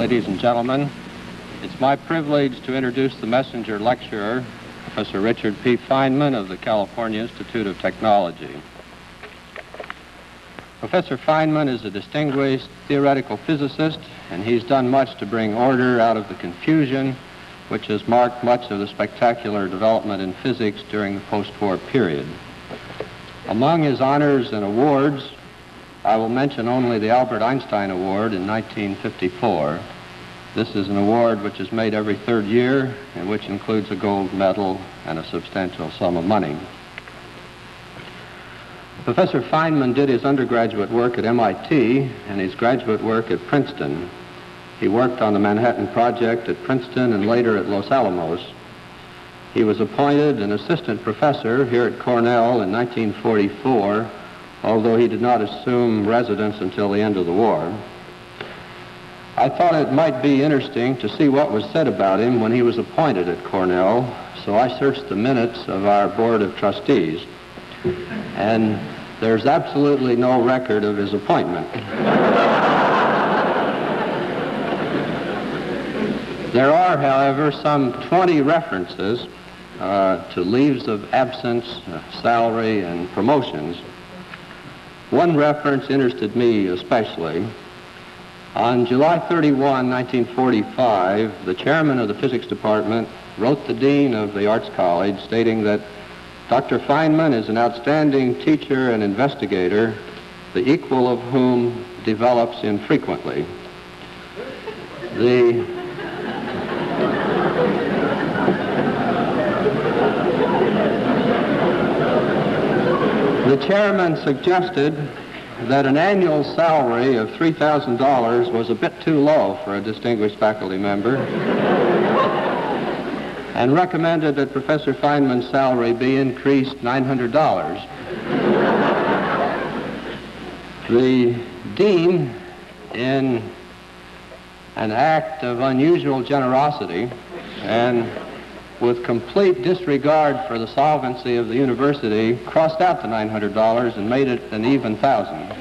Ladies and gentlemen, it's my privilege to introduce the messenger lecturer, Professor Richard P. Feynman of the California Institute of Technology. Professor Feynman is a distinguished theoretical physicist, and he's done much to bring order out of the confusion which has marked much of the spectacular development in physics during the post-war period. Among his honors and awards, I will mention only the Albert Einstein Award in 1954. This is an award which is made every third year and which includes a gold medal and a substantial sum of money. Professor Feynman did his undergraduate work at MIT and his graduate work at Princeton. He worked on the Manhattan Project at Princeton and later at Los Alamos. He was appointed an assistant professor here at Cornell in 1944, although he did not assume residence until the end of the war. I thought it might be interesting to see what was said about him when he was appointed at Cornell, so I searched the minutes of our Board of Trustees, and there's absolutely no record of his appointment. There are, however, some 20 references to leaves of absence, salary, and promotions. One reference interested me especially. On July 31, 1945, the chairman of the physics department wrote the dean of the Arts College stating that Dr. Feynman is an outstanding teacher and investigator, the equal of whom develops infrequently. The chairman suggested that an annual salary of $3,000 was a bit too low for a distinguished faculty member and recommended that Professor Feynman's salary be increased $900. The dean, in an act of unusual generosity and with complete disregard for the solvency of the university, crossed out the $900 and made it an even $1,000.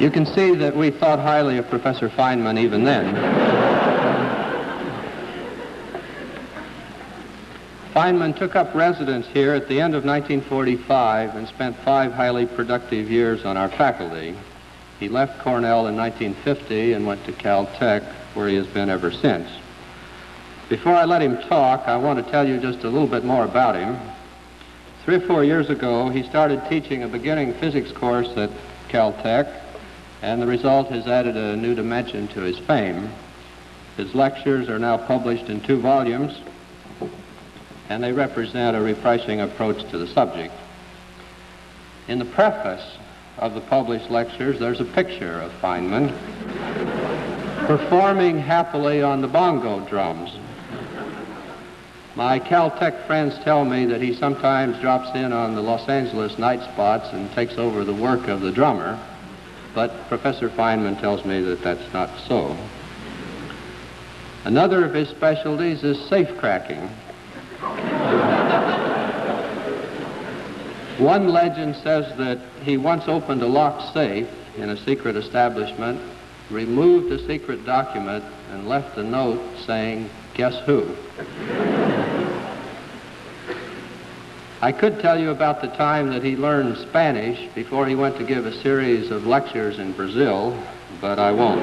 You can see that we thought highly of Professor Feynman even then. Feynman took up residence here at the end of 1945 and spent 5 highly productive years on our faculty. He left Cornell in 1950 and went to Caltech, where he has been ever since. Before I let him talk, I want to tell you just a little bit more about him. 3 or 4 years ago, he started teaching a beginning physics course at Caltech, and the result has added a new dimension to his fame. His lectures are now published in 2 volumes, and they represent a refreshing approach to the subject. In the preface of the published lectures, there's a picture of Feynman performing happily on the bongo drums. My Caltech friends tell me that he sometimes drops in on the Los Angeles night spots and takes over the work of the drummer, but Professor Feynman tells me that that's not so. Another of his specialties is safe cracking. One legend says that he once opened a locked safe in a secret establishment, removed a secret document, and left a note saying, "Guess who?" I could tell you about the time that he learned Spanish before he went to give a series of lectures in Brazil, but I won't.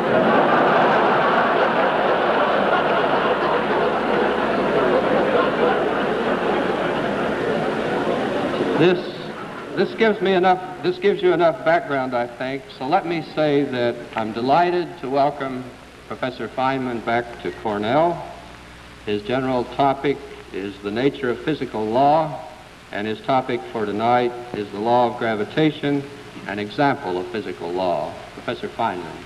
This gives you enough background, I think, so let me say that I'm delighted to welcome Professor Feynman back to Cornell. His general topic is the nature of physical law, and his topic for tonight is the law of gravitation, an example of physical law. Professor Feynman.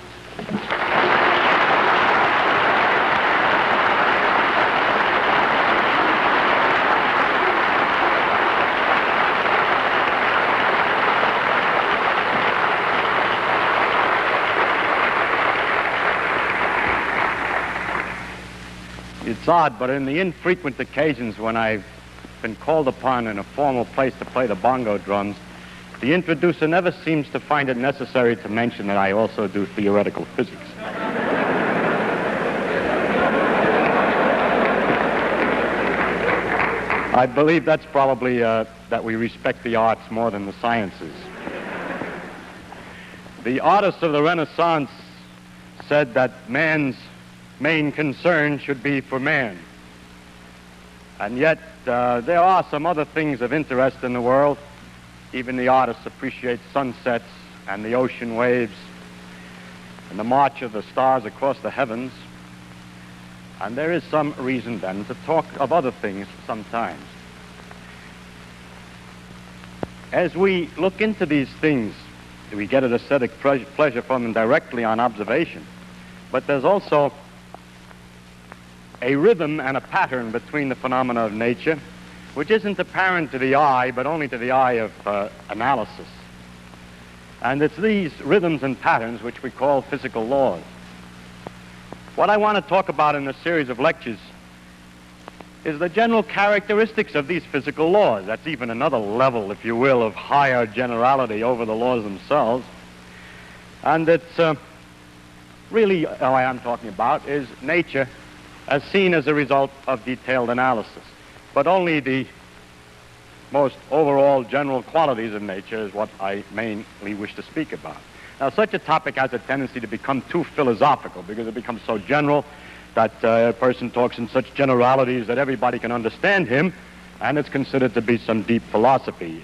It's odd, but in the infrequent occasions when I've been called upon in a formal place to play the bongo drums, the introducer never seems to find it necessary to mention that I also do theoretical physics. I believe that's probably that we respect the arts more than the sciences. The artists of the Renaissance said that man's main concern should be for man. And yet, there are some other things of interest in the world. Even the artists appreciate sunsets and the ocean waves and the march of the stars across the heavens. And there is some reason then to talk of other things sometimes. As we look into these things, we get an aesthetic pleasure from them directly on observation. But there's also a rhythm and a pattern between the phenomena of nature, which isn't apparent to the eye, but only to the eye of analysis. And it's these rhythms and patterns which we call physical laws. What I want to talk about in this series of lectures is the general characteristics of these physical laws. That's even another level, if you will, of higher generality over the laws themselves. And it's really, what I'm talking about is nature as seen as a result of detailed analysis. But only the most overall general qualities of nature is what I mainly wish to speak about. Now, such a topic has a tendency to become too philosophical because it becomes so general that a person talks in such generalities that everybody can understand him, and it's considered to be some deep philosophy.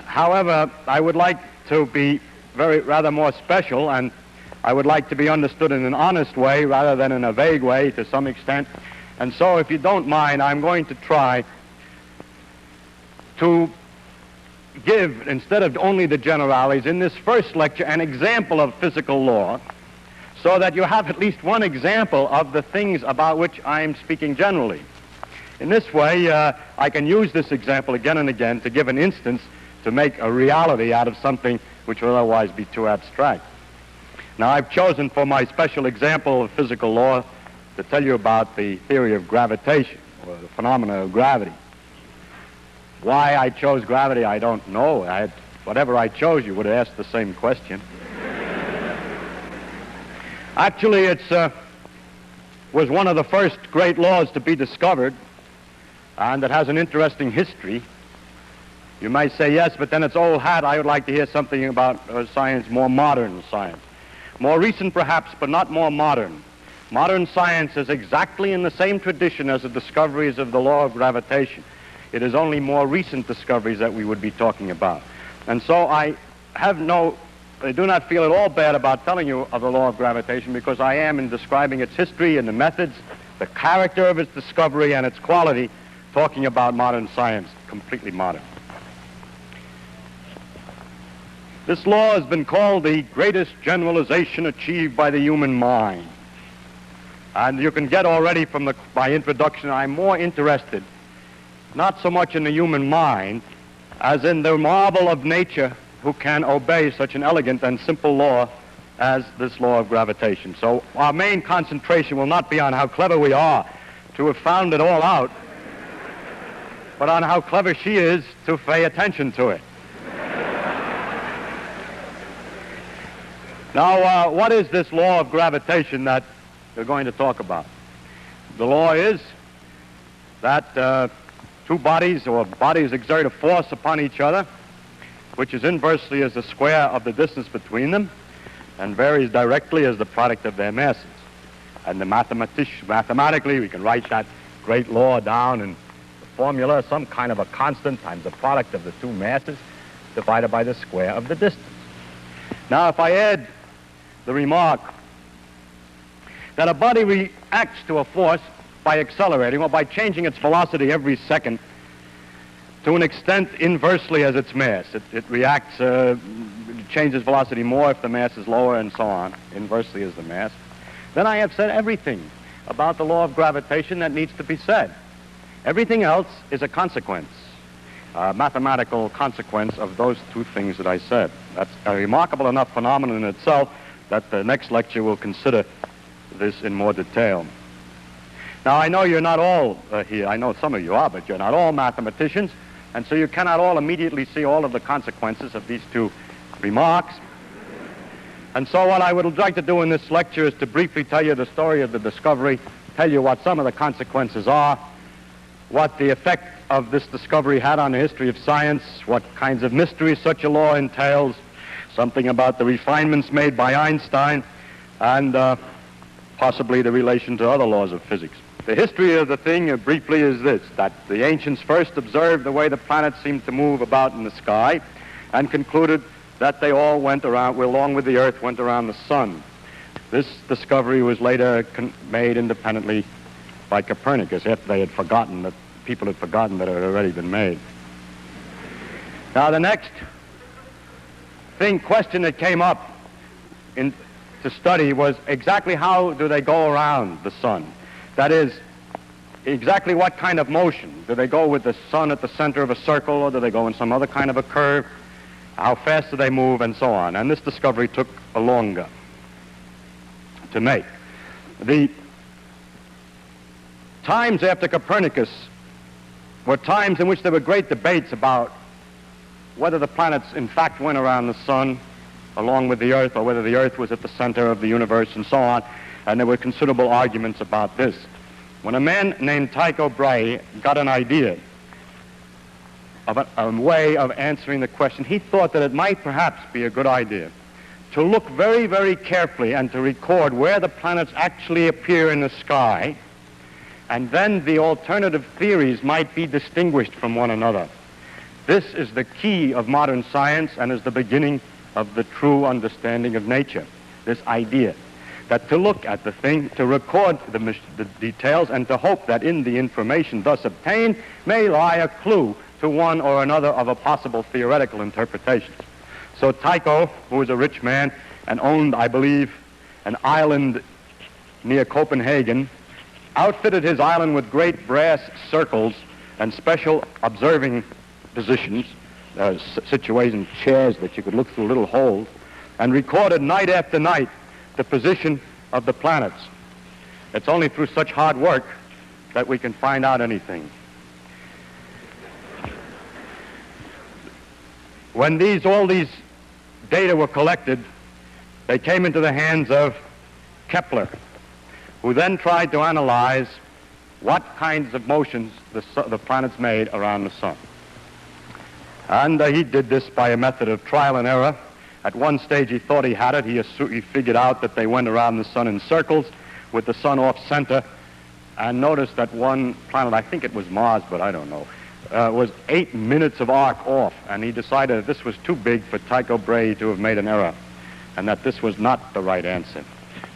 However, I would like to be rather more special, and I would like to be understood in an honest way rather than in a vague way to some extent. And so, if you don't mind, I'm going to try to give, instead of only the generalities, in this first lecture, an example of physical law, so that you have at least one example of the things about which I'm speaking generally. In this way, I can use this example again and again to give an instance to make a reality out of something which would otherwise be too abstract. Now, I've chosen for my special example of physical law to tell you about the theory of gravitation, or the phenomena of gravity. Why I chose gravity, I don't know. Whatever I chose, you would have asked the same question. Actually, it was one of the first great laws to be discovered, and it has an interesting history. You may say, yes, but then it's old hat. I would like to hear something about science, more modern science. More recent, perhaps, but not more modern. Modern science is exactly in the same tradition as the discoveries of the law of gravitation. It is only more recent discoveries that we would be talking about. And so I do not feel at all bad about telling you of the law of gravitation, because I am, in describing its history and the methods, the character of its discovery and its quality, talking about modern science, completely modern. This law has been called the greatest generalization achieved by the human mind. And you can get already from my introduction, I'm more interested not so much in the human mind as in the marvel of nature who can obey such an elegant and simple law as this law of gravitation. So our main concentration will not be on how clever we are to have found it all out, but on how clever she is to pay attention to it. Now, what is this law of gravitation that we're going to talk about? The law is that two bodies or bodies exert a force upon each other, which is inversely as the square of the distance between them and varies directly as the product of their masses. And mathematically, we can write that great law down in the formula, some kind of a constant times the product of the two masses divided by the square of the distance. Now, if I add the remark that a body reacts to a force by accelerating or by changing its velocity every second to an extent inversely as its mass. It reacts, it changes velocity more if the mass is lower and so on, inversely as the mass. Then I have said everything about the law of gravitation that needs to be said. Everything else is a consequence, a mathematical consequence of those two things that I said. That's a remarkable enough phenomenon in itself that the next lecture will consider this in more detail. Now, I know you're not all here. I know some of you are, but you're not all mathematicians, and so you cannot all immediately see all of the consequences of these two remarks. And so what I would like to do in this lecture is to briefly tell you the story of the discovery, tell you what some of the consequences are, what the effect of this discovery had on the history of science, what kinds of mysteries such a law entails, something about the refinements made by Einstein, and possibly the relation to other laws of physics. The history of the thing, briefly, is this, that the ancients first observed the way the planets seemed to move about in the sky and concluded that they all went around, along with the Earth, went around the sun. This discovery was later made independently by Copernicus after they had forgotten that, people had forgotten that it had already been made. Now, the next question that came up to study was exactly how do they go around the sun? That is, exactly what kind of motion? Do they go with the sun at the center of a circle, or do they go in some other kind of a curve? How fast do they move, and so on? And this discovery took a longer to make. The times after Copernicus were times in which there were great debates about whether the planets in fact went around the sun along with the Earth, or whether the Earth was at the center of the universe, and so on. And there were considerable arguments about this. When a man named Tycho Brahe got an idea of a way of answering the question, he thought that it might perhaps be a good idea to look very, very carefully and to record where the planets actually appear in the sky, and then the alternative theories might be distinguished from one another. This is the key of modern science and is the beginning of the true understanding of nature, this idea that to look at the thing, to record the details, and to hope that in the information thus obtained may lie a clue to one or another of a possible theoretical interpretations. So Tycho, who was a rich man and owned, I believe, an island near Copenhagen, outfitted his island with great brass circles and special observing positions, situation chairs that you could look through little holes, and recorded night after night the position of the planets. It's only through such hard work that we can find out anything. When all these data were collected, they came into the hands of Kepler, who then tried to analyze what kinds of motions the planets made around the sun. And he did this by a method of trial and error. At one stage he thought he had it. He figured out that they went around the sun in circles with the sun off center, and noticed that one planet, I think it was Mars, but I don't know, was 8 minutes of arc off, and he decided that this was too big for Tycho Brahe to have made an error, and that this was not the right answer.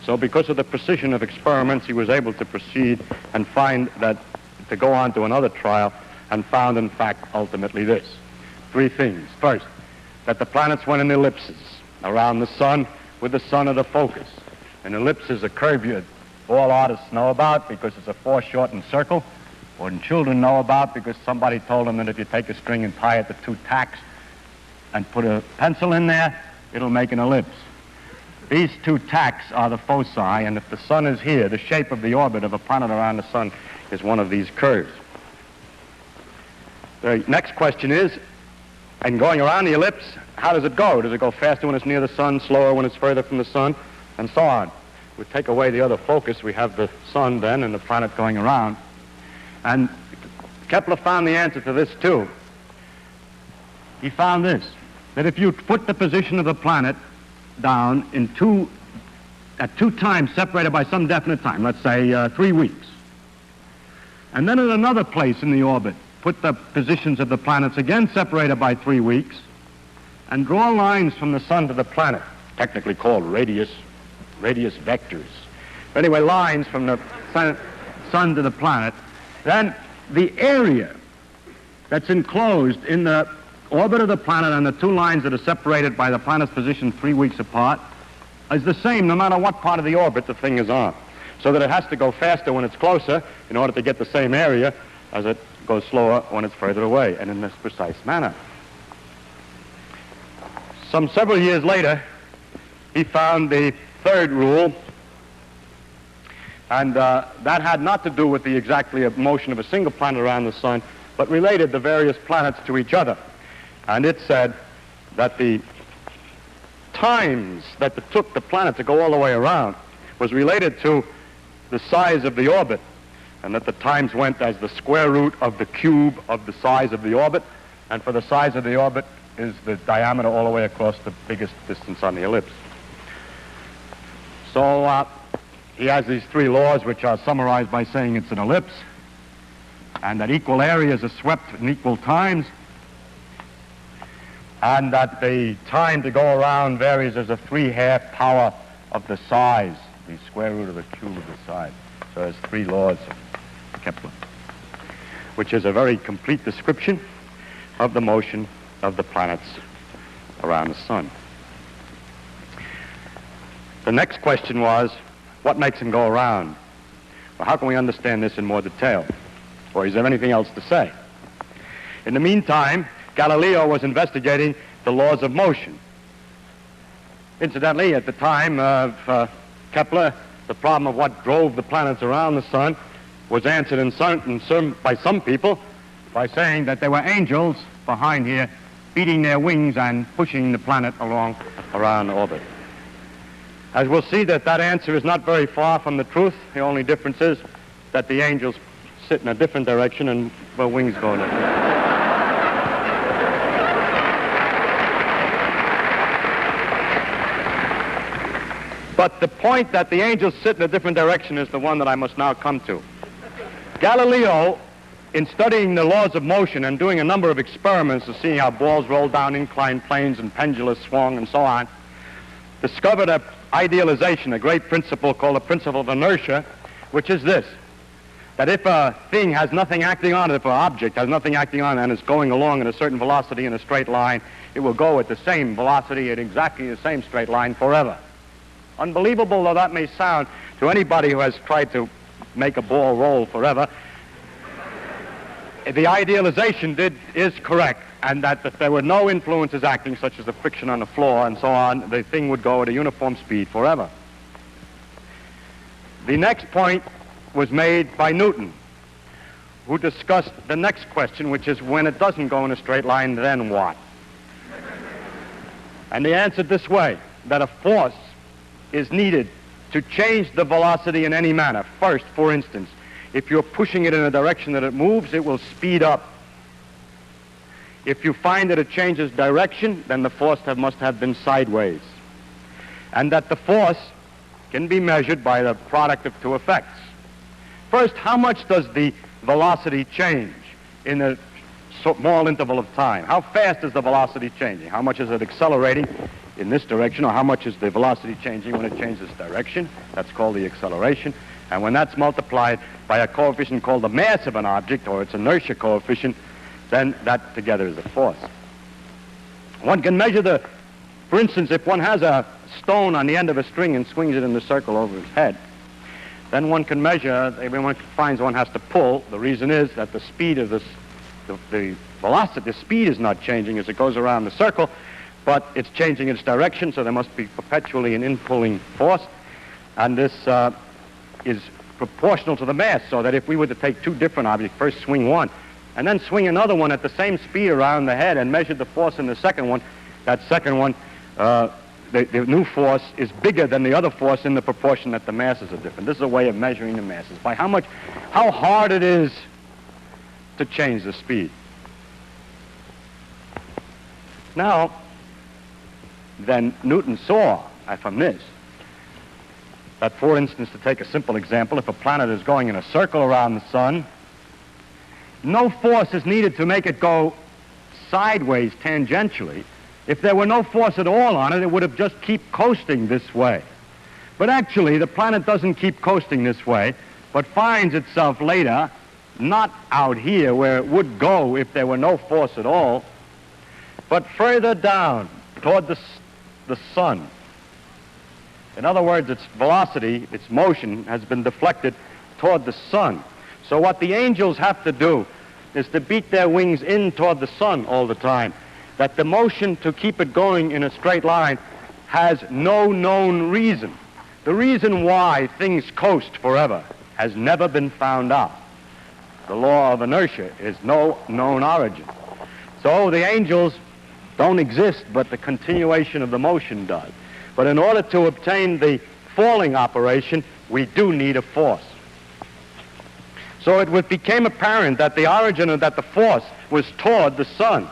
So because of the precision of experiments, he was able to proceed and to go on to another trial, and found, in fact, ultimately this. 3 things. First, that the planets went in ellipses around the sun, with the sun as the focus. An ellipse is a curve all artists know about because it's a foreshortened circle, or children know about because somebody told them that if you take a string and tie it to 2 tacks and put a pencil in there, it'll make an ellipse. These 2 tacks are the foci, and if the sun is here, the shape of the orbit of a planet around the sun is one of these curves. The next question is, and going around the ellipse, how does it go? Does it go faster when it's near the sun, slower when it's further from the sun, and so on? We take away the other focus, we have the sun then and the planet going around. And Kepler found the answer to this too. He found this, that if you put the position of the planet down at 2 times separated by some definite time, let's say 3 weeks, and then at another place in the orbit, put the positions of the planets again separated by 3 weeks, and draw lines from the sun to the planet, technically called radius vectors. Anyway, lines from the sun to the planet, then the area that's enclosed in the orbit of the planet and the 2 lines that are separated by the planet's position 3 weeks apart is the same no matter what part of the orbit the thing is on. So that it has to go faster when it's closer in order to get the same area as it goes slower when it's further away, and in this precise manner. Some several years later, he found the 3rd rule, and that had not to do with the exactly motion of a single planet around the sun, but related the various planets to each other. And it said that the times that it took the planet to go all the way around was related to the size of the orbit. and that the times went as the square root of the cube of the size of the orbit, and for the size of the orbit is the diameter all the way across the biggest distance on the ellipse. So he has these three laws, which are summarized by saying it's an ellipse, and that equal areas are swept in equal times, and that the time to go around varies as a 3/2 power of the size, the square root of the cube of the size. So there's three laws of Kepler, which is a very complete description of the motion of the planets around the sun. The next question was, what makes them go around? Well, how can we understand this in more detail? Or is there anything else to say? In the meantime, Galileo was investigating the laws of motion. Incidentally, at the time of Kepler, the problem of what drove the planets around the sun was answered by some people by saying that there were angels behind here beating their wings and pushing the planet along around orbit. As we'll see, that answer is not very far from the truth. The only difference is that the angels sit in a different direction and the wings go in a different direction. But the point that the angels sit in a different direction is the one that I must now come to. Galileo, in studying the laws of motion and doing a number of experiments to see how balls roll down inclined planes and pendulums swung and so on, discovered an idealization, a great principle called the principle of inertia, which is this: that if a thing has nothing acting on it, if an object has nothing acting on it and is going along at a certain velocity in a straight line, it will go at the same velocity at exactly the same straight line forever. Unbelievable though that may sound to anybody who has tried to make a ball roll forever, the idealization is correct, and that if there were no influences acting, such as the friction on the floor and so on, the thing would go at a uniform speed forever. The next point was made by Newton, who discussed the next question, which is, when it doesn't go in a straight line, then what? And he answered this way, that a force is needed to change the velocity in any manner. First, for instance, if you're pushing it in a direction that it moves, it will speed up. If you find that it changes direction, then the force must have been sideways. And that the force can be measured by the product of two effects. First, how much does the velocity change in a small interval of time? How fast is the velocity changing? How much is it accelerating in this direction, or how much is the velocity changing when it changes direction? That's called the acceleration. And when that's multiplied by a coefficient called the mass of an object, or its inertia coefficient, then that together is the force. One can measure for instance, if one has a stone on the end of a string and swings it in a circle over his head, then one can measure, when one finds one has to pull, the reason is that the speed of the velocity, the speed is not changing as it goes around the circle, but it's changing its direction, so there must be perpetually an in-pulling force, and this is proportional to the mass, so that if we were to take two different objects, first swing one, and then swing another one at the same speed around the head and measure the force in the second one, that second one, the new force is bigger than the other force in the proportion that the masses are different. This is a way of measuring the masses, by how hard it is to change the speed. Now, then Newton saw from this that, for instance, to take a simple example, if a planet is going in a circle around the sun, no force is needed to make it go sideways tangentially. If there were no force at all on it, it would have just keep coasting this way. But actually, the planet doesn't keep coasting this way, but finds itself later not out here where it would go if there were no force at all, but further down toward the sun. In other words, its velocity, its motion, has been deflected toward the sun. So what the angels have to do is to beat their wings in toward the sun all the time, that the motion to keep it going in a straight line has no known reason. The reason why things coast forever has never been found out. The law of inertia is no known origin. So the angels don't exist, but the continuation of the motion does. But in order to obtain the falling operation, we do need a force. So became apparent that the origin of that the force was toward the sun.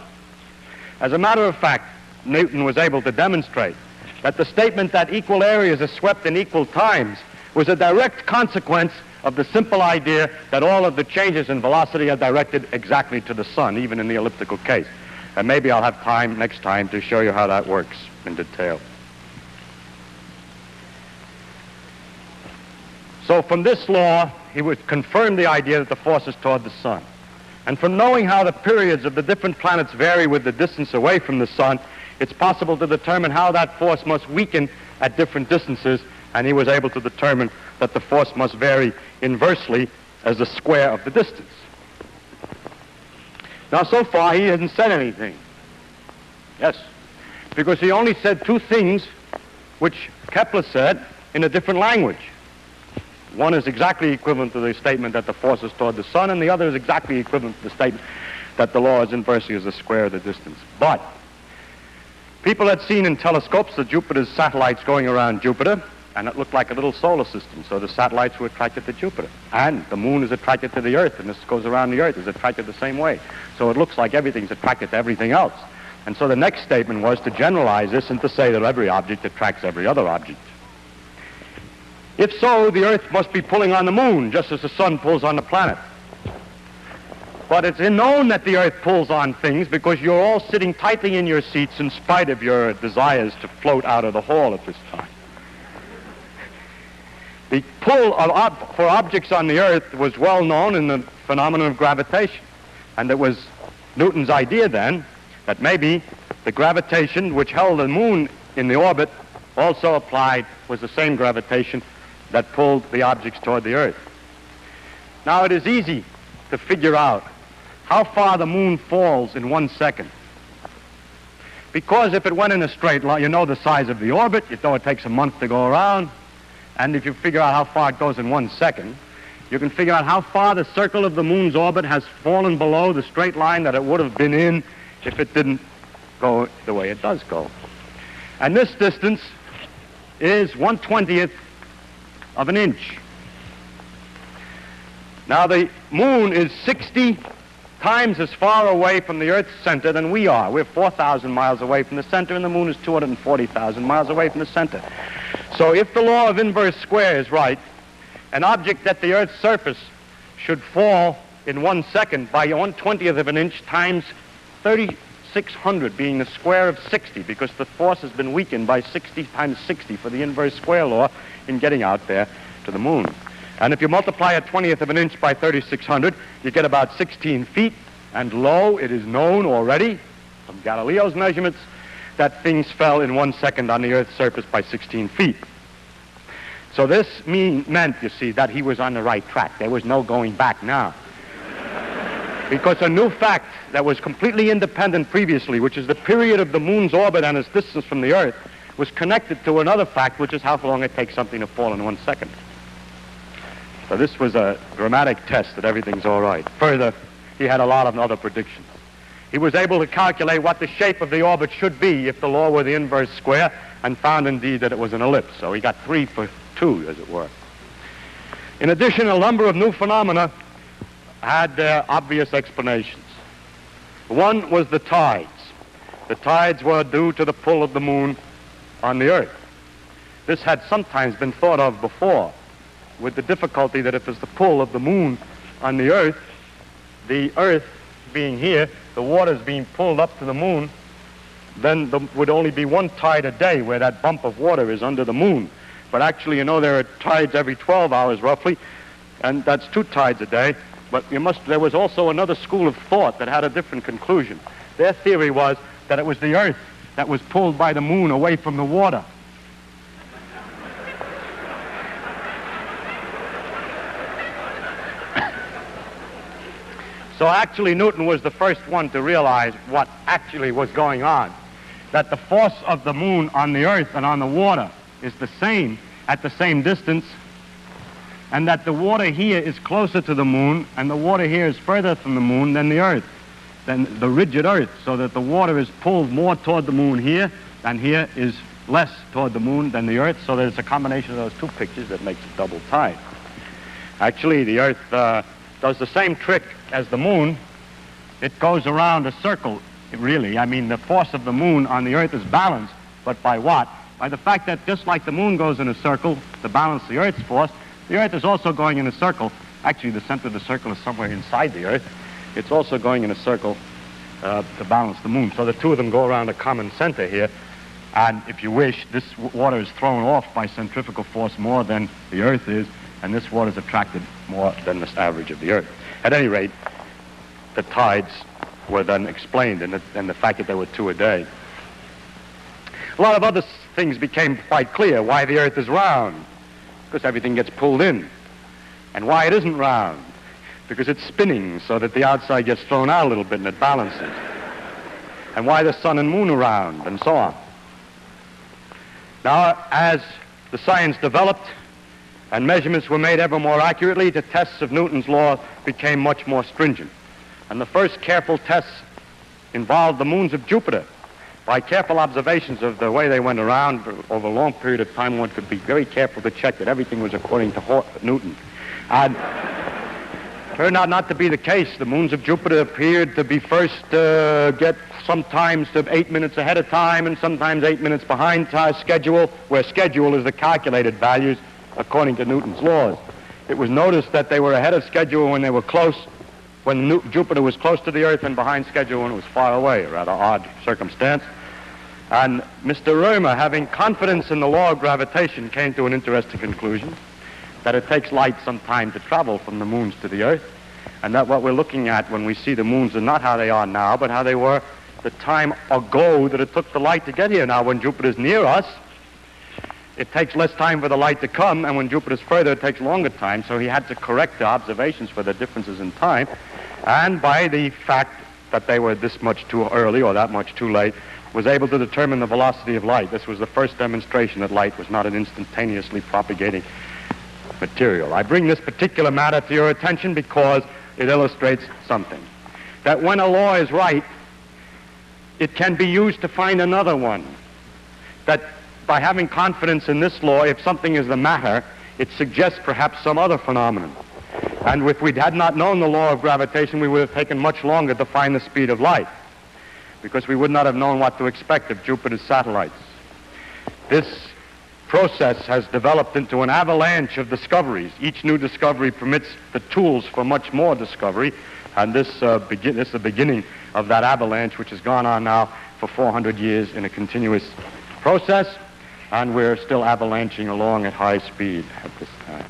As a matter of fact, Newton was able to demonstrate that the statement that equal areas are swept in equal times was a direct consequence of the simple idea that all of the changes in velocity are directed exactly to the sun, even in the elliptical case. And maybe I'll have time next time to show you how that works in detail. So from this law, he would confirm the idea that the force is toward the sun. And from knowing how the periods of the different planets vary with the distance away from the sun, it's possible to determine how that force must weaken at different distances, and he was able to determine that the force must vary inversely as the square of the distance. Now, so far, he hasn't said anything. Yes, because he only said two things which Kepler said in a different language. One is exactly equivalent to the statement that the force is toward the sun, and the other is exactly equivalent to the statement that the law is inversely as the square of the distance. But people had seen in telescopes the Jupiter's satellites going around Jupiter, and it looked like a little solar system, so the satellites were attracted to Jupiter. And the moon is attracted to the Earth, and this goes around the Earth, is attracted the same way. So it looks like everything's attracted to everything else. And so the next statement was to generalize this and to say that every object attracts every other object. If so, the Earth must be pulling on the moon, just as the sun pulls on the planet. But it's known that the Earth pulls on things because you're all sitting tightly in your seats in spite of your desires to float out of the hall at this time. The pull for objects on the Earth was well known in the phenomenon of gravitation. And it was Newton's idea then that maybe the gravitation which held the moon in the orbit also applied, was the same gravitation that pulled the objects toward the Earth. Now, it is easy to figure out how far the moon falls in 1 second. Because if it went in a straight line, you know the size of the orbit, you know it takes a month to go around, and if you figure out how far it goes in 1 second, you can figure out how far the circle of the moon's orbit has fallen below the straight line that it would have been in if it didn't go the way it does go. And this distance is 1/20th of an inch. Now, the moon is 60 times as far away from the Earth's center than we are. We're 4,000 miles away from the center, and the moon is 240,000 miles away from the center. So if the law of inverse square is right, an object at the Earth's surface should fall in 1 second by 1/20th of an inch times 3,600, being the square of 60, because the force has been weakened by 60 times 60 for the inverse square law in getting out there to the moon. And if you multiply a 20th of an inch by 3,600, you get about 16 feet. And lo, it is known already from Galileo's measurements that things fell in 1 second on the Earth's surface by 16 feet. So this meant, you see, that he was on the right track. There was no going back now. Because a new fact that was completely independent previously, which is the period of the moon's orbit and its distance from the Earth, was connected to another fact, which is how long it takes something to fall in 1 second. So this was a dramatic test that everything's all right. Further, he had a lot of other predictions. He was able to calculate what the shape of the orbit should be if the law were the inverse square, and found indeed that it was an ellipse. So he got 3 for 2, as it were. In addition, a number of new phenomena had their obvious explanations. One was the tides. The tides were due to the pull of the moon on the Earth. This had sometimes been thought of before, with the difficulty that if it's the pull of the moon on the Earth being here, the water's being pulled up to the moon, then there would only be one tide a day where that bump of water is under the moon. But actually, you know, there are tides every 12 hours roughly, and that's 2 tides a day. But there was also another school of thought that had a different conclusion. Their theory was that it was the Earth that was pulled by the moon away from the water. So actually, Newton was the first one to realize what actually was going on, that the force of the moon on the Earth and on the water is the same at the same distance, and that the water here is closer to the moon and the water here is further from the moon than the Earth, than the rigid Earth, so that the water is pulled more toward the moon here, and here is less toward the moon than the Earth, so that it's a combination of those 2 pictures that makes a double tide. Actually, the Earth does the same trick as the moon. It goes around a circle, really. I mean, the force of the moon on the Earth is balanced, but by what? By the fact that just like the moon goes in a circle to balance the Earth's force, the Earth is also going in a circle. Actually, the center of the circle is somewhere inside the Earth. It's also going in a circle to balance the moon. So the two of them go around a common center here. And if you wish, this water is thrown off by centrifugal force more than the Earth is, and this water is attracted more than the average of the Earth. At any rate, the tides were then explained, and the fact that there were 2 a day. A lot of other things became quite clear. Why the Earth is round, because everything gets pulled in. And why it isn't round, because it's spinning so that the outside gets thrown out a little bit and it balances. And why the sun and moon are round, and so on. Now, as the science developed and measurements were made ever more accurately, the tests of Newton's law became much more stringent. And the first careful tests involved the moons of Jupiter. By careful observations of the way they went around over a long period of time, one could be very careful to check that everything was according to Newton. And turned out not to be the case. The moons of Jupiter appeared to be first get sometimes to 8 minutes ahead of time and sometimes 8 minutes behind schedule, where schedule is the calculated values according to Newton's laws. It was noticed that they were ahead of schedule when they were close, when Jupiter was close to the Earth, and behind schedule when it was far away, a rather odd circumstance. And Mr. Römer, having confidence in the law of gravitation, came to an interesting conclusion, that it takes light some time to travel from the moons to the Earth, and that what we're looking at when we see the moons are not how they are now, but how they were the time ago that it took the light to get here. Now, when Jupiter's near us, it takes less time for the light to come, and when Jupiter's further, it takes longer time, so he had to correct the observations for the differences in time, and by the fact that they were this much too early or that much too late, was able to determine the velocity of light. This was the first demonstration that light was not an instantaneously propagating material. I bring this particular matter to your attention because it illustrates something. That when a law is right, it can be used to find another one. That by having confidence in this law, if something is the matter, it suggests perhaps some other phenomenon. And if we had not known the law of gravitation, we would have taken much longer to find the speed of light, because we would not have known what to expect of Jupiter's satellites. This process has developed into an avalanche of discoveries. Each new discovery permits the tools for much more discovery, and this is the beginning of that avalanche, which has gone on now for 400 years in a continuous process, and we're still avalanching along at high speed at this time.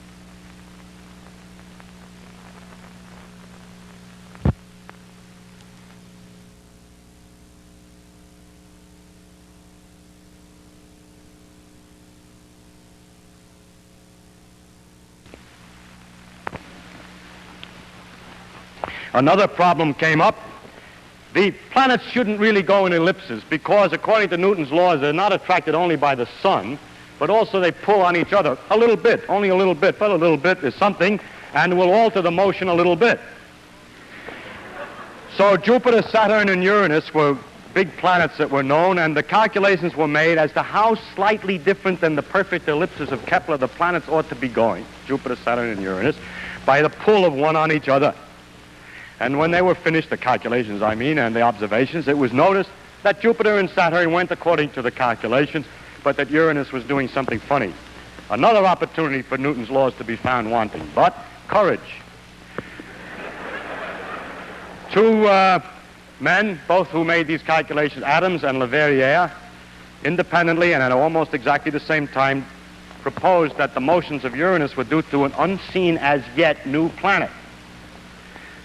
Another problem came up. The planets shouldn't really go in ellipses because, according to Newton's laws, they're not attracted only by the sun, but also they pull on each other a little bit, only a little bit, but a little bit is something, and will alter the motion a little bit. So Jupiter, Saturn, and Uranus were big planets that were known, and the calculations were made as to how slightly different than the perfect ellipses of Kepler the planets ought to be going, Jupiter, Saturn, and Uranus, by the pull of one on each other. And when they were finished, the calculations, and the observations, it was noticed that Jupiter and Saturn went according to the calculations, but that Uranus was doing something funny. Another opportunity for Newton's laws to be found wanting, but courage. Two men, both who made these calculations, Adams and Leverrier, independently and at almost exactly the same time, proposed that the motions of Uranus were due to an unseen as yet new planet.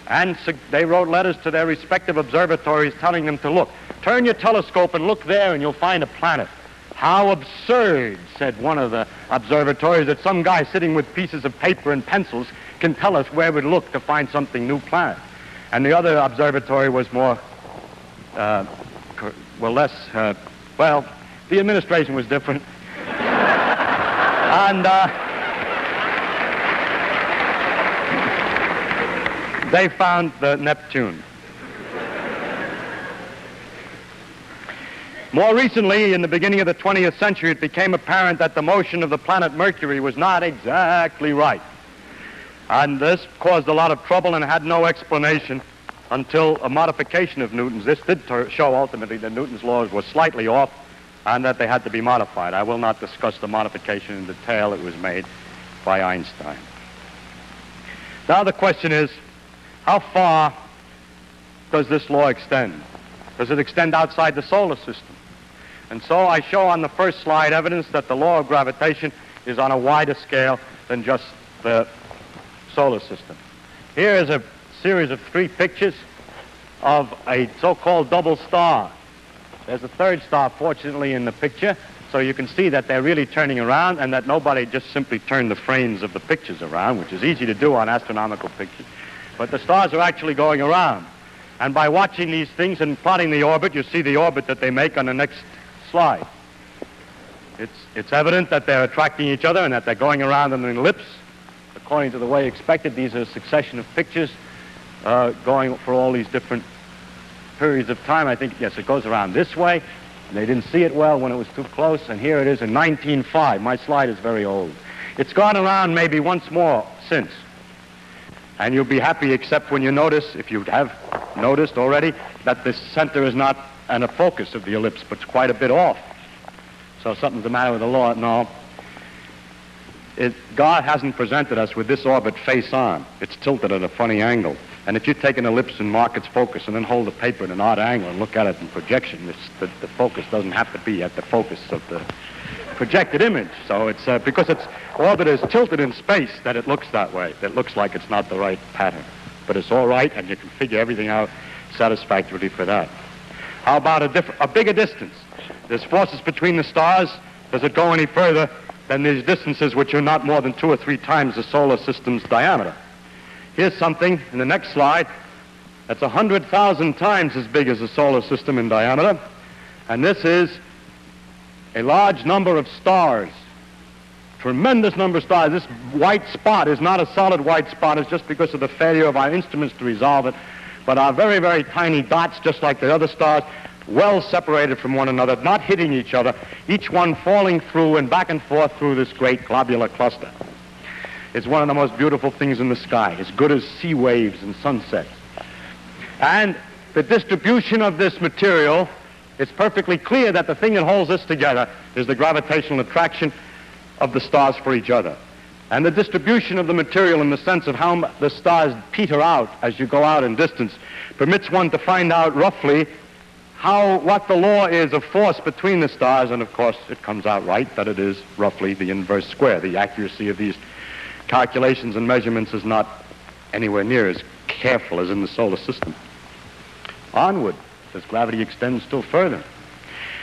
And they wrote letters to their respective observatories telling them to look. Turn your telescope and look there and you'll find a planet. How absurd, said one of the observatories, that some guy sitting with pieces of paper and pencils can tell us where we'd look to find something new planet. And the other observatory was more, the administration was different. And they found the Neptune. More recently, in the beginning of the 20th century, it became apparent that the motion of the planet Mercury was not exactly right. And this caused a lot of trouble and had no explanation until a modification of Newton's. This did show ultimately that Newton's laws were slightly off and that they had to be modified. I will not discuss the modification in detail. It was made by Einstein. Now the question is, how far does this law extend? Does it extend outside the solar system? And so I show on the first slide evidence that the law of gravitation is on a wider scale than just the solar system. Here is a series of 3 pictures of a so-called double star. There's a third star, fortunately, in the picture, so you can see that they're really turning around and that nobody just simply turned the frames of the pictures around, which is easy to do on astronomical pictures. But the stars are actually going around. And by watching these things and plotting the orbit, you see the orbit that they make on the next slide. It's evident that they're attracting each other and that they're going around in an ellipse. According to the way expected, these are a succession of pictures going for all these different periods of time. I think, yes, it goes around this way. And they didn't see it well when it was too close, and here it is in 1905. My slide is very old. It's gone around maybe once more since. And you'll be happy except when you notice, if you have noticed already, that the center is not in a focus of the ellipse, but it's quite a bit off. So something's the matter with the law. No. God hasn't presented us with this orbit face on. It's tilted at a funny angle. And if you take an ellipse and mark its focus and then hold the paper at an odd angle and look at it in projection, the focus doesn't have to be at the focus of the projected image. So it's because its orbit is tilted in space that it looks that way. It looks like it's not the right pattern. But it's all right, and you can figure everything out satisfactorily for that. How about a bigger distance? There's forces between the stars. Does it go any further than these distances, which are not more than 2 or 3 times the solar system's diameter? Here's something in the next slide that's 100,000 times as big as the solar system in diameter. And this is a large number of stars, tremendous number of stars. This white spot is not a solid white spot. It's just because of the failure of our instruments to resolve it, but are very, very tiny dots, just like the other stars, well separated from one another, not hitting each other, each one falling through and back and forth through this great globular cluster. It's one of the most beautiful things in the sky, as good as sea waves and sunsets. And the distribution of this material, it's perfectly clear that the thing that holds this together is the gravitational attraction of the stars for each other. And the distribution of the material in the sense of how the stars peter out as you go out in distance permits one to find out roughly what the law is of force between the stars, and of course it comes out right that it is roughly the inverse square. The accuracy of these calculations and measurements is not anywhere near as careful as in the solar system. Onward, as gravity extends still further.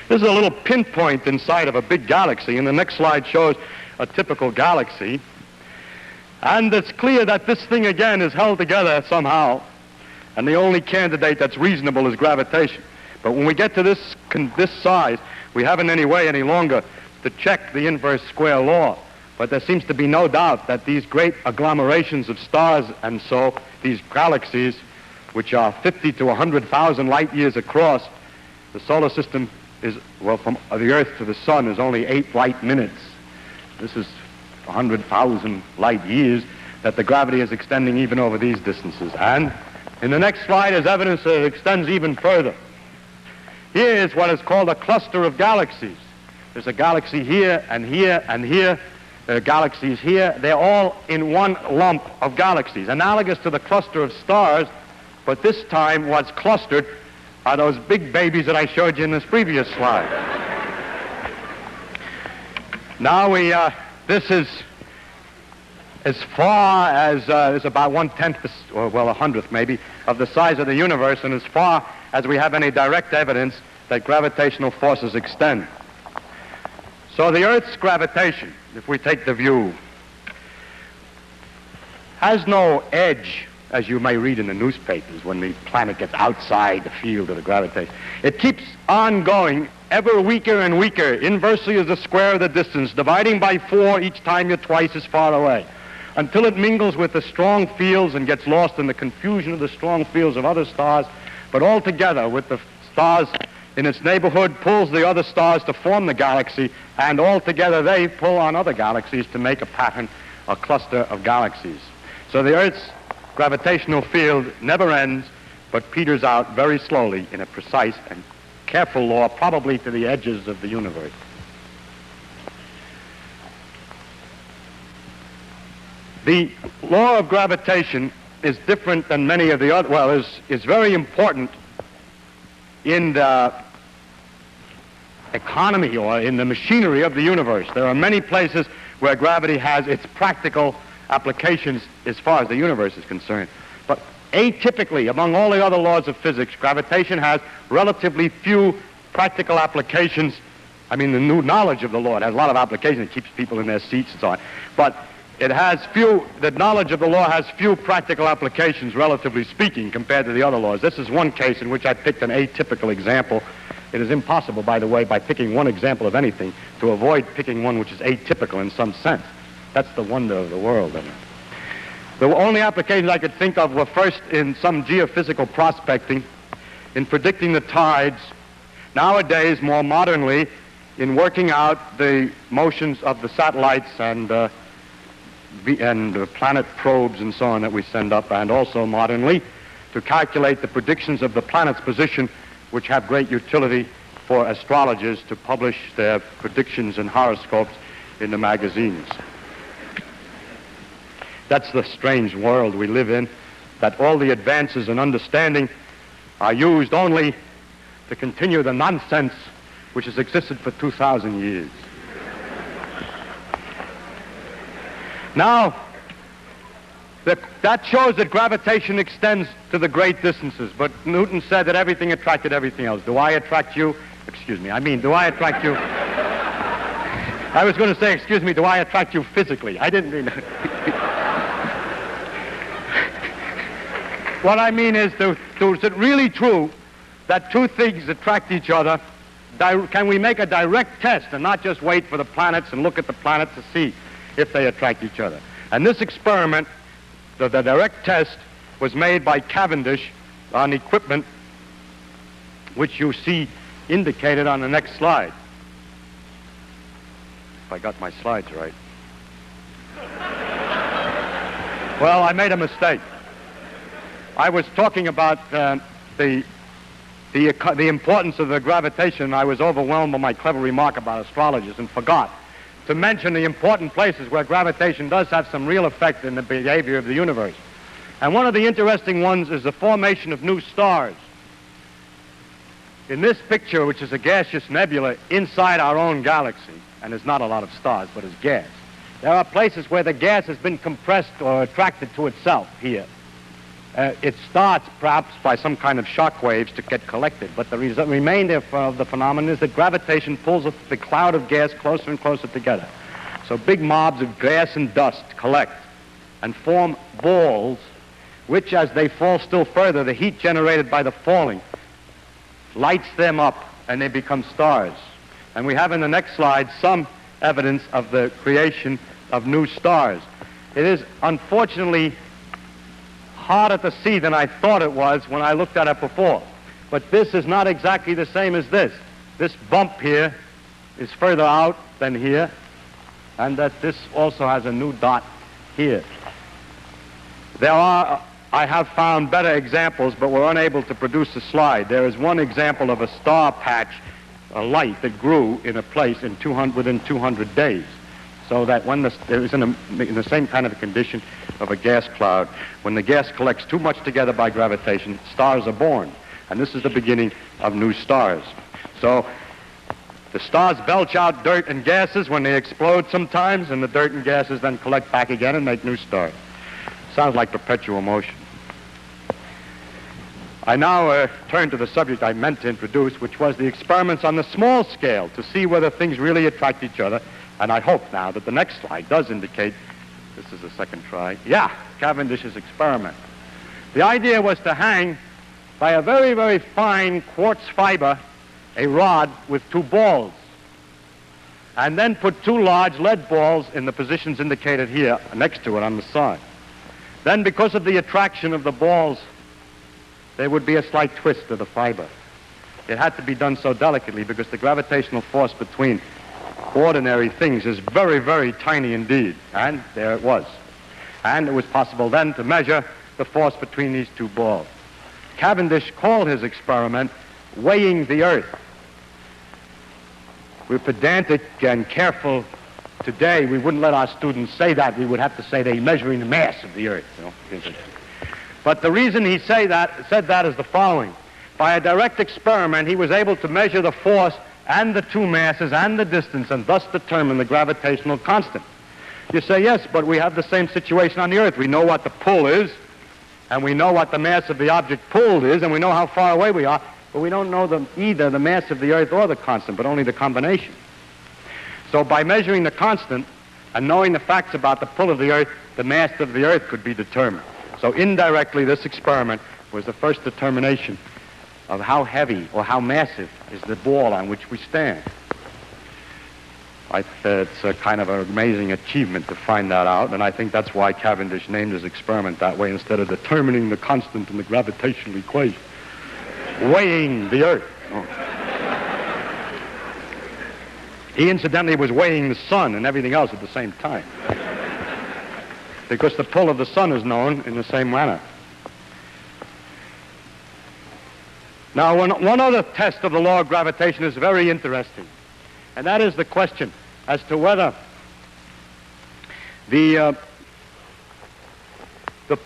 This is a little pinpoint inside of a big galaxy, and the next slide shows a typical galaxy. And it's clear that this thing again is held together somehow, and the only candidate that's reasonable is gravitation. But when we get to this size, we haven't any way any longer to check the inverse square law. But there seems to be no doubt that these great agglomerations of stars and so these galaxies, which are 50 to 100,000 light years across, the solar system is, well, from the Earth to the Sun is only 8 light minutes. This is 100,000 light years that the gravity is extending even over these distances. And in the next slide is evidence that it extends even further. Here is what is called a cluster of galaxies. There's a galaxy here and here and here. There are galaxies here. They're all in one lump of galaxies, analogous to the cluster of stars, but this time what's clustered are those big babies that I showed you in this previous slide. Now this is as far as, it's about 1/10, or well, 100th maybe, of the size of the universe, and as far as we have any direct evidence that gravitational forces extend. So the Earth's gravitation, if we take the view, has no edge, as you may read in the newspapers, when the planet gets outside the field of the gravitation. It keeps on going ever weaker and weaker, inversely as the square of the distance, dividing by 4 each time you're twice as far away, until it mingles with the strong fields and gets lost in the confusion of the strong fields of other stars, but altogether with the stars in its neighborhood pulls the other stars to form the galaxy, and altogether they pull on other galaxies to make a pattern, a cluster of galaxies. So the Earth's gravitational field never ends, but peters out very slowly in a precise and careful law, probably to the edges of the universe. The law of gravitation is different than many of the other, well, is very important in the economy or in the machinery of the universe. There are many places where gravity has its practical applications as far as the universe is concerned. But atypically, among all the other laws of physics, gravitation has relatively few practical applications. I mean, the new knowledge of the law, it has a lot of applications. It keeps people in their seats and so on. But it has the knowledge of the law has few practical applications, relatively speaking, compared to the other laws. This is one case in which I picked an atypical example. It is impossible, by the way, by picking one example of anything, to avoid picking one which is atypical in some sense. That's the wonder of the world. The only applications I could think of were first in some geophysical prospecting, in predicting the tides, nowadays, more modernly, in working out the motions of the satellites and planet probes and so on that we send up, and also modernly to calculate the predictions of the planet's position, which have great utility for astrologers to publish their predictions and horoscopes in the magazines. That's the strange world we live in, that all the advances in understanding are used only to continue the nonsense which has existed for 2,000 years. Now, that shows that gravitation extends to the great distances, but Newton said that everything attracted everything else. Do I attract you? Excuse me, do I attract you? I was going to say, excuse me, do I attract you physically? I didn't mean that. What I mean is, is it really true that two things attract each other? Can we make a direct test and not just wait for the planets and look at the planets to see if they attract each other? And this experiment, the direct test, was made by Cavendish on equipment which you see indicated on the next slide. If I got my slides right. Well, I made a mistake. I was talking about the importance of the gravitation. I was overwhelmed by my clever remark about astrologers and forgot to mention the important places where gravitation does have some real effect in the behavior of the universe. And one of the interesting ones is the formation of new stars. In this picture, which is a gaseous nebula inside our own galaxy, and there's not a lot of stars, but it's gas, there are places where the gas has been compressed or attracted to itself here. It starts perhaps by some kind of shock waves to get collected, but the remainder of the phenomenon is that gravitation pulls the cloud of gas closer and closer together. So big mobs of gas and dust collect and form balls, which as they fall still further, the heat generated by the falling lights them up and they become stars. And we have in the next slide some evidence of the creation of new stars. It is unfortunately harder to see than I thought it was when I looked at it before. But this is not exactly the same as this. This bump here is further out than here, and that this also has a new dot here. I have found better examples, but we're unable to produce a slide. There is one example of a star patch, a light that grew in a place within 200 days. So that when it was in the same kind of a condition of a gas cloud, when the gas collects too much together by gravitation, stars are born. And this is the beginning of new stars. So the stars belch out dirt and gases when they explode sometimes, and the dirt and gases then collect back again and make new stars. Sounds like perpetual motion. I now turn to the subject I meant to introduce, which was the experiments on the small scale to see whether things really attract each other. And I hope now that the next slide does indicate, this is the second try, Cavendish's experiment. The idea was to hang by a very, very fine quartz fiber a rod with two balls, and then put two large lead balls in the positions indicated here next to it on the side. Then, because of the attraction of the balls, there would be a slight twist of the fiber. It had to be done so delicately because the gravitational force between ordinary things is very, very tiny indeed. And there it was. And it was possible then to measure the force between these two balls. Cavendish called his experiment weighing the Earth. We're pedantic and careful today. We wouldn't let our students say that. We would have to say they're measuring the mass of the Earth. But the reason he said that is the following. By a direct experiment, he was able to measure the force and the two masses and the distance and thus determine the gravitational constant. You say, yes, but we have the same situation on the Earth. We know what the pull is, and we know what the mass of the object pulled is, and we know how far away we are, but we don't know either the mass of the Earth or the constant, but only the combination. So by measuring the constant and knowing the facts about the pull of the Earth, the mass of the Earth could be determined. So indirectly, this experiment was the first determination of how heavy or how massive is the ball on which we stand. It's a kind of an amazing achievement to find that out, and I think that's why Cavendish named his experiment that way instead of determining the constant in the gravitational equation. Weighing the Earth. He incidentally was weighing the sun and everything else at the same time, because the pull of the sun is known in the same manner. Now, one other test of the law of gravitation is very interesting, and that is the question as to whether the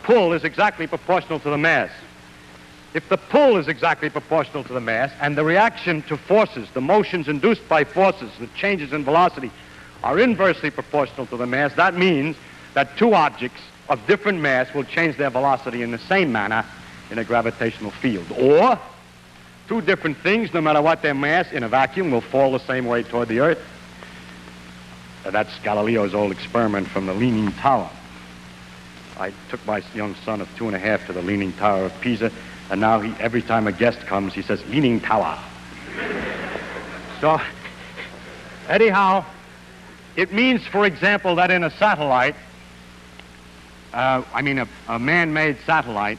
pull is exactly proportional to the mass. If the pull is exactly proportional to the mass and the reaction to forces, the motions induced by forces, the changes in velocity, are inversely proportional to the mass, that means that two objects of different mass will change their velocity in the same manner in a gravitational field. Or two different things, no matter what their mass, in a vacuum, will fall the same way toward the Earth. That's Galileo's old experiment from the Leaning Tower. I took my young son of 2.5 to the Leaning Tower of Pisa, and now every time a guest comes, he says, Leaning Tower. So, anyhow, it means, for example, that in a satellite, a man-made satellite,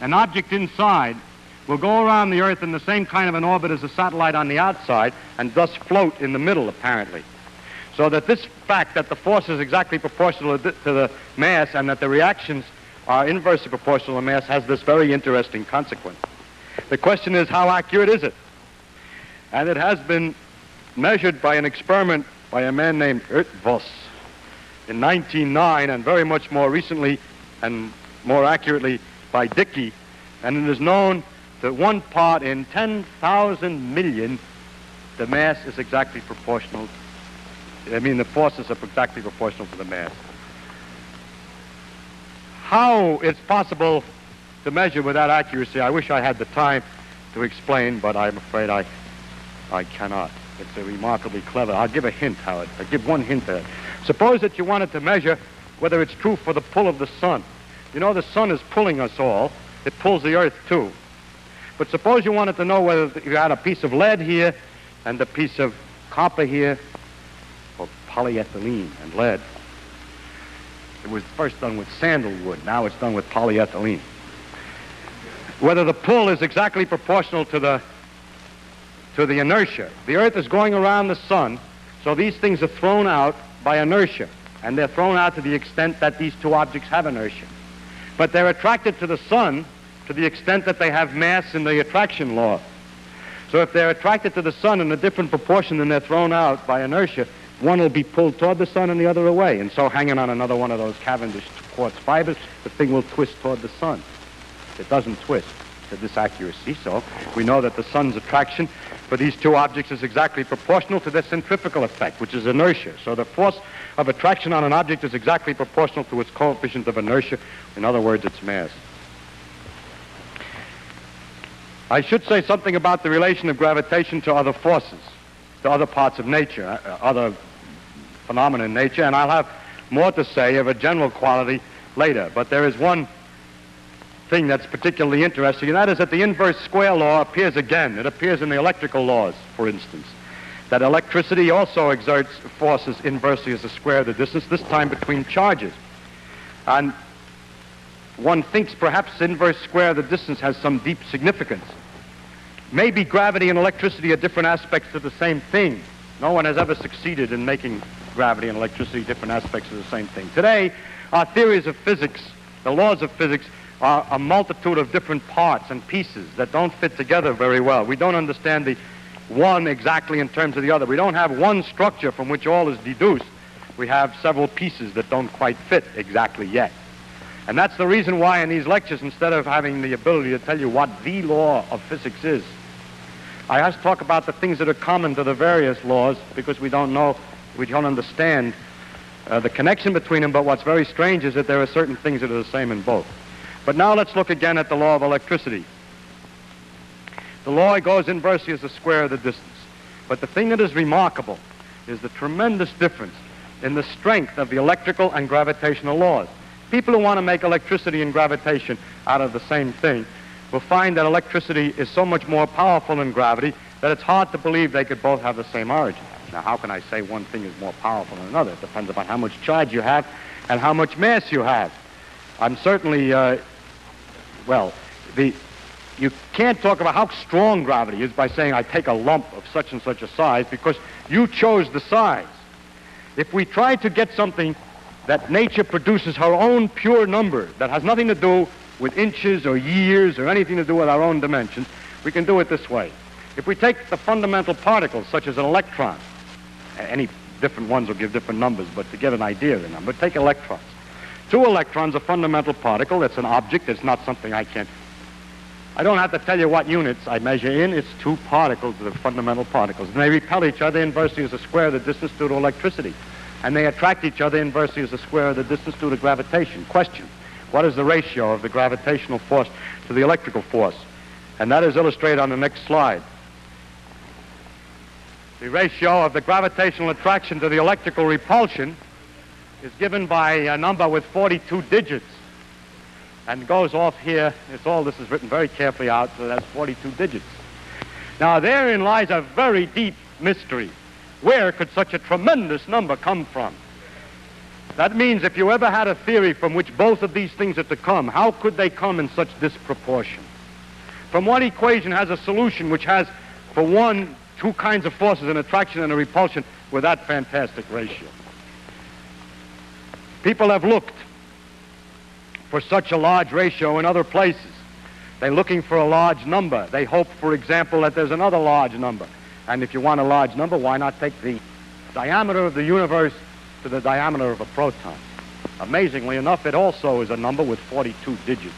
an object inside will go around the Earth in the same kind of an orbit as a satellite on the outside and thus float in the middle, apparently. So that this fact that the force is exactly proportional to the mass and that the reactions are inversely proportional to the mass has this very interesting consequence. The question is, how accurate is it? And it has been measured by an experiment by a man named Voss in 1909, and very much more recently and more accurately by Dickey, and it is known that 1 part in 10,000 million, the mass is exactly proportional. The forces are exactly proportional to the mass. How it's possible to measure with that accuracy, I wish I had the time to explain, but I'm afraid I cannot. It's a remarkably clever. I'll give a hint, Howard. I'll give one hint there. Suppose that you wanted to measure whether it's true for the pull of the sun. You know, the sun is pulling us all. It pulls the Earth, too. But suppose you wanted to know whether you had a piece of lead here and a piece of copper here, or polyethylene and lead. It was first done with sandalwood. Now it's done with polyethylene. Whether the pull is exactly proportional to the inertia. The Earth is going around the sun, so these things are thrown out by inertia, and they're thrown out to the extent that these two objects have inertia. But they're attracted to the sun to the extent that they have mass in the attraction law. So if they're attracted to the sun in a different proportion than they're thrown out by inertia, one will be pulled toward the sun and the other away. And so hanging on another one of those Cavendish quartz fibers, the thing will twist toward the sun. It doesn't twist to this accuracy, so we know that the sun's attraction for these two objects is exactly proportional to their centrifugal effect, which is inertia. So the force of attraction on an object is exactly proportional to its coefficient of inertia. In other words, its mass. I should say something about the relation of gravitation to other forces, to other parts of nature, other phenomena in nature, and I'll have more to say of a general quality later. But there is one thing that's particularly interesting, and that is that the inverse square law appears again. It appears in the electrical laws, for instance, that electricity also exerts forces inversely as the square of the distance, this time between charges. And one thinks perhaps inverse square of the distance has some deep significance. Maybe gravity and electricity are different aspects of the same thing. No one has ever succeeded in making gravity and electricity different aspects of the same thing. Today, Our theories of physics, the laws of physics, are a multitude of different parts and pieces that don't fit together very well. We don't understand the one exactly in terms of the other. We don't have one structure from which all is deduced. We have several pieces that don't quite fit exactly yet. And that's the reason why in these lectures, instead of having the ability to tell you what the law of physics is, I have to talk about the things that are common to the various laws, because we don't understand the connection between them. But what's very strange is that there are certain things that are the same in both. But now let's look again at the law of electricity. The law goes inversely as the square of the distance. But the thing that is remarkable is the tremendous difference in the strength of the electrical and gravitational laws. People who want to make electricity and gravitation out of the same thing will find that electricity is so much more powerful than gravity that it's hard to believe they could both have the same origin. Now, how can I say one thing is more powerful than another? It depends upon how much charge you have and how much mass you have. I'm certainly, you can't talk about how strong gravity is by saying I take a lump of such and such a size, because you chose the size. If we try to get something that nature produces her own pure number that has nothing to do with inches or years or anything to do with our own dimensions, we can do it this way. If we take the fundamental particles, such as an electron, any different ones will give different numbers, but to get an idea of the number, take electrons. 2 electrons, a fundamental particle. It's an object. It's not something I don't have to tell you what units I measure in. It's 2 particles that are fundamental particles. And they repel each other inversely as the square of the distance due to electricity. And they attract each other inversely as the square of the distance due to gravitation. Question: what is the ratio of the gravitational force to the electrical force? And that is illustrated on the next slide. The ratio of the gravitational attraction to the electrical repulsion is given by a number with 42 digits. And goes off here. This is written very carefully out, so that's 42 digits. Now, therein lies a very deep mystery. Where could such a tremendous number come from? That means if you ever had a theory from which both of these things are to come, how could they come in such disproportion? From what equation has a solution which has, for one, 2 kinds of forces, an attraction and a repulsion, with that fantastic ratio? People have looked for such a large ratio in other places. They're looking for a large number. They hope, for example, that there's another large number. And if you want a large number, why not take the diameter of the universe to the diameter of a proton? Amazingly enough, it also is a number with 42 digits.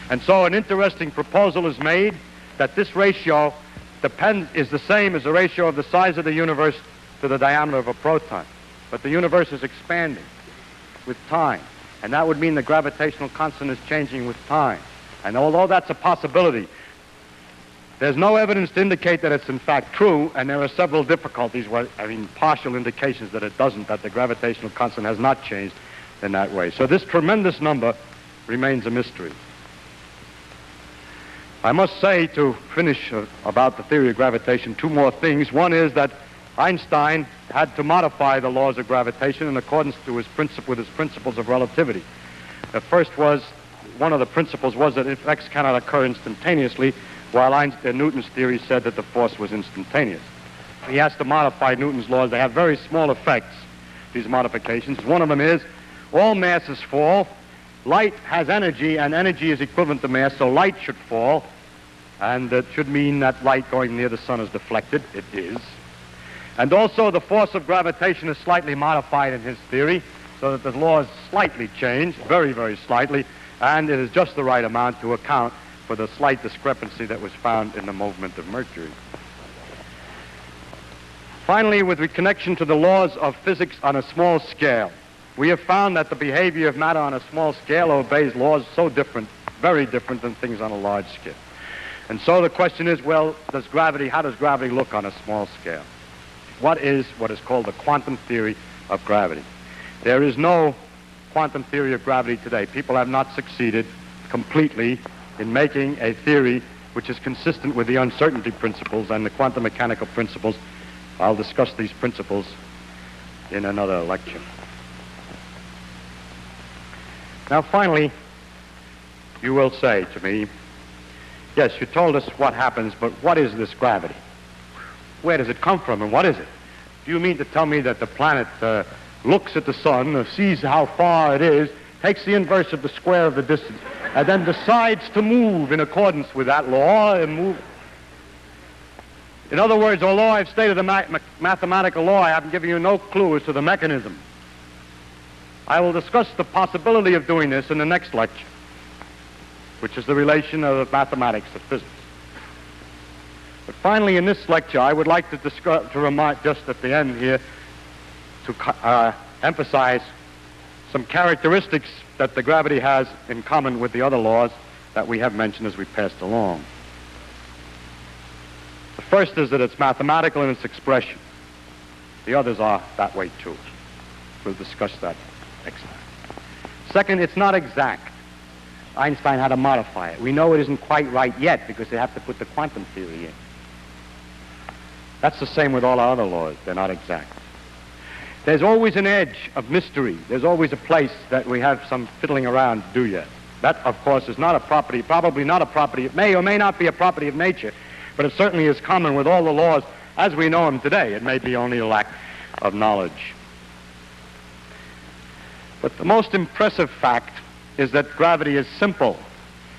And so an interesting proposal is made that this ratio is the same as the ratio of the size of the universe to the diameter of a proton. But the universe is expanding with time. And that would mean the gravitational constant is changing with time. And although that's a possibility, there's no evidence to indicate that it's in fact true, and there are several difficulties, partial indications that it doesn't, that the gravitational constant has not changed in that way. So this tremendous number remains a mystery. I must say, to finish about the theory of gravitation, 2 more things. One is that Einstein had to modify the laws of gravitation in accordance to with his principles of relativity. One of the principles was that effects cannot occur instantaneously, while Newton's theory said that the force was instantaneous. He has to modify Newton's laws. They have very small effects, these modifications. One of them is all masses fall. Light has energy, and energy is equivalent to mass, so light should fall. And it should mean that light going near the sun is deflected. It is. And also the force of gravitation is slightly modified in his theory, so that the laws slightly change, very, very slightly, and it is just the right amount to account for the slight discrepancy that was found in the movement of Mercury. Finally, with connection to the laws of physics on a small scale, we have found that the behavior of matter on a small scale obeys laws so different, very different than things on a large scale. And so the question is, well, how does gravity look on a small scale? What is called the quantum theory of gravity? There is no quantum theory of gravity today. People have not succeeded completely in making a theory which is consistent with the uncertainty principles and the quantum mechanical principles. I'll discuss these principles in another lecture. Now, finally, you will say to me, yes, you told us what happens, but what is this gravity? Where does it come from, and what is it? Do you mean to tell me that the planet looks at the sun, sees how far it is, takes the inverse of the square of the distance, and then decides to move in accordance with that law and move. In other words, although I've stated a mathematical law, I haven't given you no clue as to the mechanism. I will discuss the possibility of doing this in the next lecture, which is the relation of mathematics to physics. But finally, in this lecture, I would like to remind, just at the end here, to emphasize some characteristics that the gravity has in common with the other laws that we have mentioned as we passed along. The first is that it's mathematical in its expression. The others are that way too. We'll discuss that next time. Second, it's not exact. Einstein had to modify it. We know it isn't quite right yet because they have to put the quantum theory in. That's the same with all our other laws. They're not exact. There's always an edge of mystery. There's always a place that we have some fiddling around to do yet. That, of course, is not a property, probably not a property. It may or may not be a property of nature, but it certainly is common with all the laws as we know them today. It may be only a lack of knowledge. But the most impressive fact is that gravity is simple.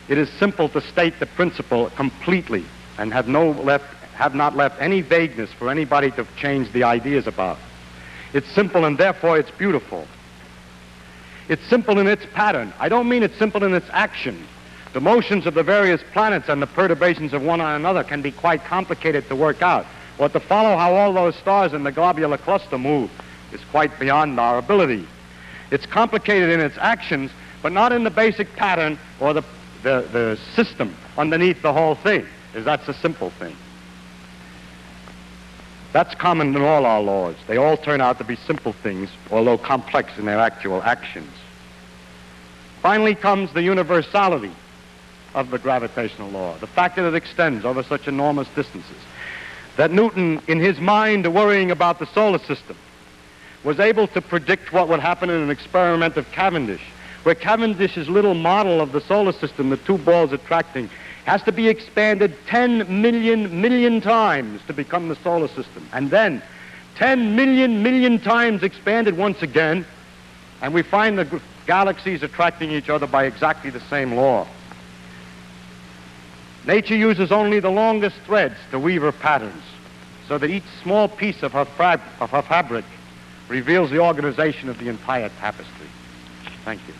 It is simple to state the principle completely and have not left any vagueness for anybody to change the ideas about. It's simple and therefore it's beautiful. It's simple in its pattern. I don't mean it's simple in its action. The motions of the various planets and the perturbations of one on another can be quite complicated to work out. Or to follow how all those stars in the globular cluster move is quite beyond our ability. It's complicated in its actions, but not in the basic pattern or the system underneath the whole thing, as that's a simple thing. That's common in all our laws. They all turn out to be simple things, although complex in their actual actions. Finally comes the universality of the gravitational law, the fact that it extends over such enormous distances. That Newton, in his mind worrying about the solar system, was able to predict what would happen in an experiment of Cavendish, where Cavendish's little model of the solar system, the two balls attracting, has to be expanded 10 million times to become the solar system. And then 10 million times expanded once again, and we find the galaxies attracting each other by exactly the same law. Nature uses only the longest threads to weave her patterns, so that each small piece of her fabric reveals the organization of the entire tapestry. Thank you.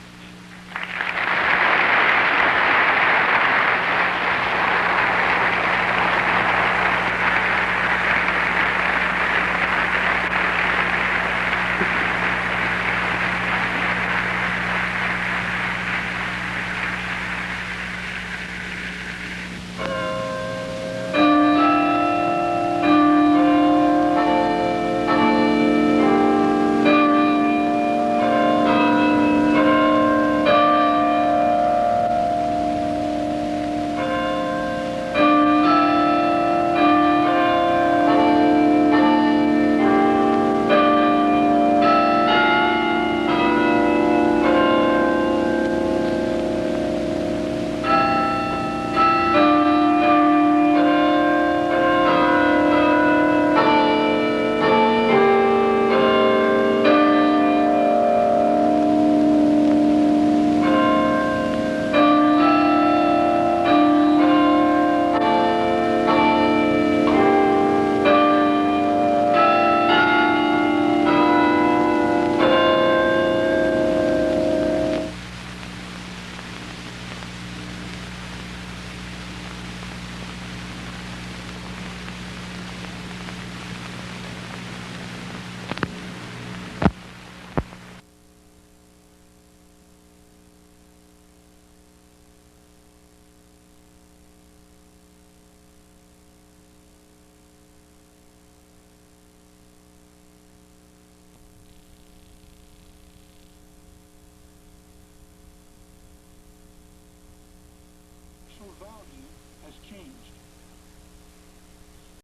Value has changed.